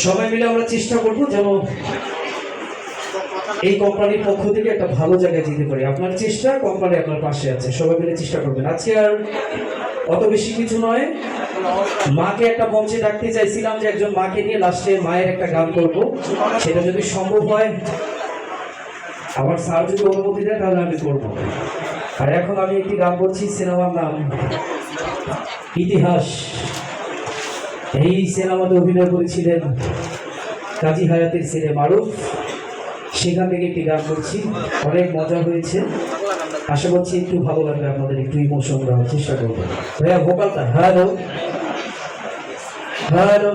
সবাই মিলে আমরা চেষ্টা করবো যেন এই কোম্পানির পক্ষ থেকে একটা ভালো জায়গায় যেতে পারি। আপনার চেষ্টা, কোম্পানি আপনার পাশে আছে, সবাই মিলে চেষ্টা করবেন। আজকে আর অত বেশি কিছু নয়, মাকে একটা মঞ্চে ডাকতে চাইছিলাম যে একজন মাকে নিয়ে লাস্টে মায়ের একটা গান করব, সেটা যদি সম্ভব হয়, আমার স্যার যদি অনুমতি দেয় তাহলে আমি করব। আর এখন আমি একটি গান করছি, সিনেমার নাম ইতিহাস। এই সিনেমাতে অভিনয় করেছিলেন কাজী হায়াতের ছেলে মারুফ, সেখান থেকে একটি গান করছি, অনেক মজা হয়েছে। আশা করছি একটু ভালো লাগবে আপনাদের, একটু ইমোশন দেওয়ার চেষ্টা করবো। ভাইয়া ভোকালটা হ্যালো হ্যালো।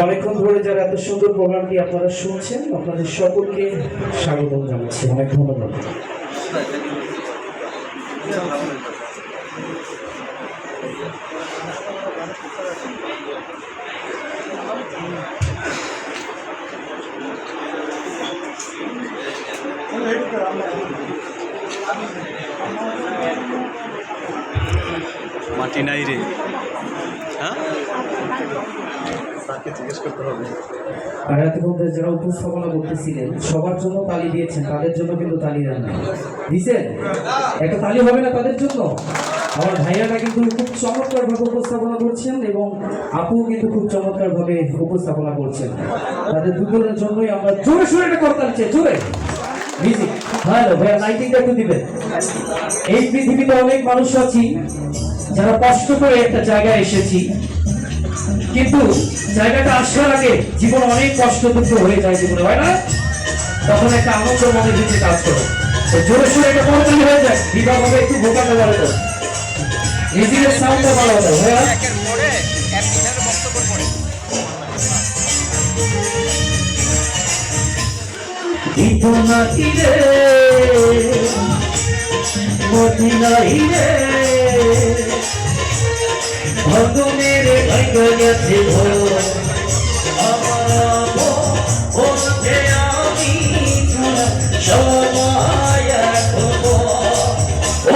অনেকক্ষণ ধরে যারা এত সুন্দর প্রোগ্রামটি আপনারা শুনছেন, আপনাদের সকলকে স্বাগত জানাচ্ছি, অনেক ধন্যবাদ। মাটি নাই রে, হ্যাঁ তাকে জিজ্ঞেস করতে হবে। আর এতক্ষণ যারা উপস্থাপনা করতেছিলেন সবার জন্য তালি দিয়েছেন, তাদের জন্য কিন্তু তালি দেন না, দিয়েছেন? একটা তালি হবে না তাদের জন্য? আমার ভাইয়াটা কিন্তু খুব চমৎকার ভাবে উপস্থাপনা করছেন এবং আপু কিন্তু খুব চমৎকার ভাবে উপস্থাপনা করছেন। তাদের দুজনের জন্যই আমরা জোরে সোরে একটা করতালি চাই, জোরে মিউজিক। হ্যালো ভাইয়া, লাইটিংটা একটু দিবেন। এই পৃথিবীতে অনেক মানুষ আছি যারা কষ্ট করে একটা জায়গায় এসেছি, কিন্তু জায়গাটা আসার আগে জীবন অনেক কষ্ট দুঃখ হয়ে যায়, জীবনে হয় না? তখন একটা আনন্দ মনের ভিতরে কাজ করে, জোরে সোরে একটা করতালি হয়ে যায়, বিভাগ হবে একটু ভোকালটা বলে তো, মিউজিকের সাউন্ডটা ভালো হবে ভাইয়া। ভগনের ভাগ্য গেছে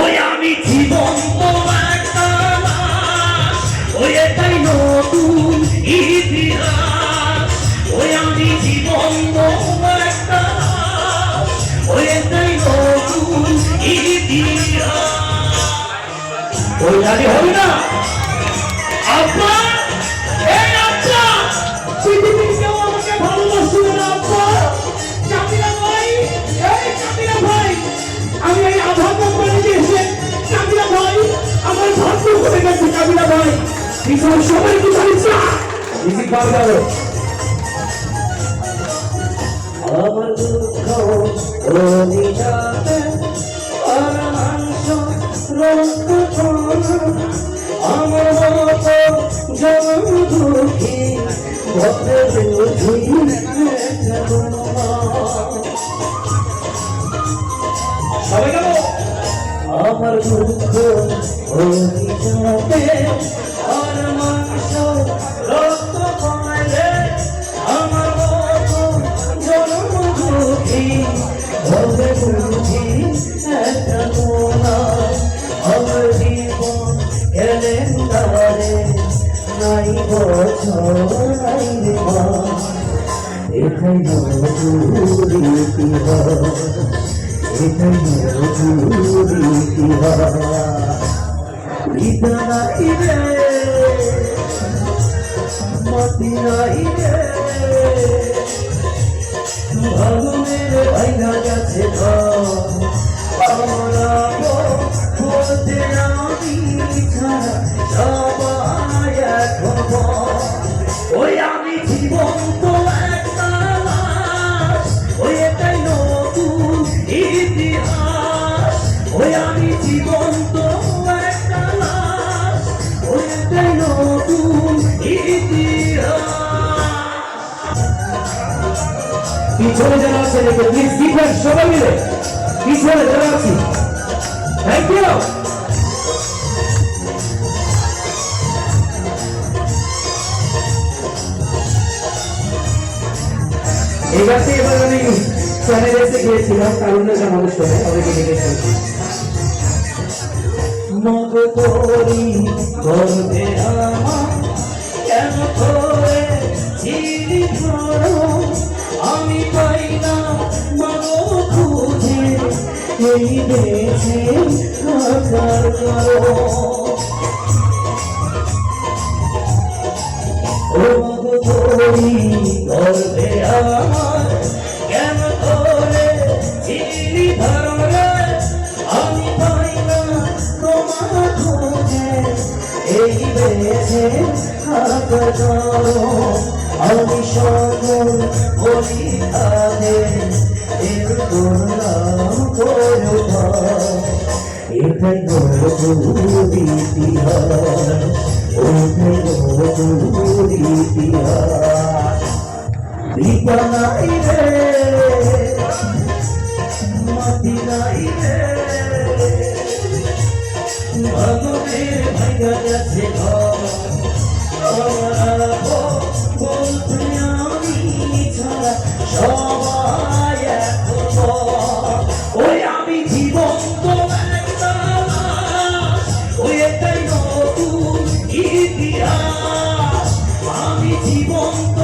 ওই আমি জীবন ওই এটাই নতুন ইতিহাস, ওই আমি জীবন ওই এটাই নতুন ইতিহাস। ওই জানি হবে না আব্বা, এই আব্বা, পৃথিবীর কেউ আমাকে ভালোবাসবে না আব্বা। কামিলা ভাই, এই কামিলা ভাই, আমি এই আধার কোম্পানি দিয়েছে, কামিলা ভাই আমার ভাগ্য করে গেছে। কামিলা ভাই পিছনে সবাই কি জানিস না? মিউজিক ভালো যাবে। আমার দুঃখ অভিশাপে আর মাংস রক্ত, আমার মতো জনম দুঃখী সবাই গেল। আমার দুঃখ অভিশাপে আর মাংস রক্ত কমাইলে, আমার মতো জনম দুঃখী হবে বুঝি একটা কোনা। আমার জীবন ক্যালেন্ডারে নাই বছর নাই রে মাস, এটাই মজুরি ইতিহাস, এটাই মজুরি ইতিহাস। নাই রে মাটি নাই রে, ভাগনের ভাইনা গেছে আমরা বলতে আমি ছাড়া সবাই এখন। ওই আমি জীবন তো একটা লাশ, ওই এটাই নতুন ইতিহাস, ওই আমি জীবন তো একটা লাশ, ওই এটাই নতুন ইতিহাস। পিছনে যারা আছে প্লিজ দিবেন সবাই মিলে, পিছনে যারা আছি, থ্যাংক ইউ। এবার আমি চ্যানেলে এসে গিয়েছিলাম, কারণ মানুষ করে অনেকে দেখেছি মগ করি করতে বেছে আকার করো ও তোরি করবে আমার কেন করে চিনি ধরে আমি পাই না তোমার খোঁজে এই বেছে আকার করো আমি সকল বলি তাদের এর করলাম করবা এটাই গৌরব ইতিহাস ওটাই গৌরব ইতিহাস দীপা নাই রে মাটি নাই রে ভগবানের ভাইয়া গেছে ঘর বলতে আমি ছাড়া সবাই এখন ওই আমি জীবন্ত ওই এটাই নতুন ইতিহাস আমি জীবন্ত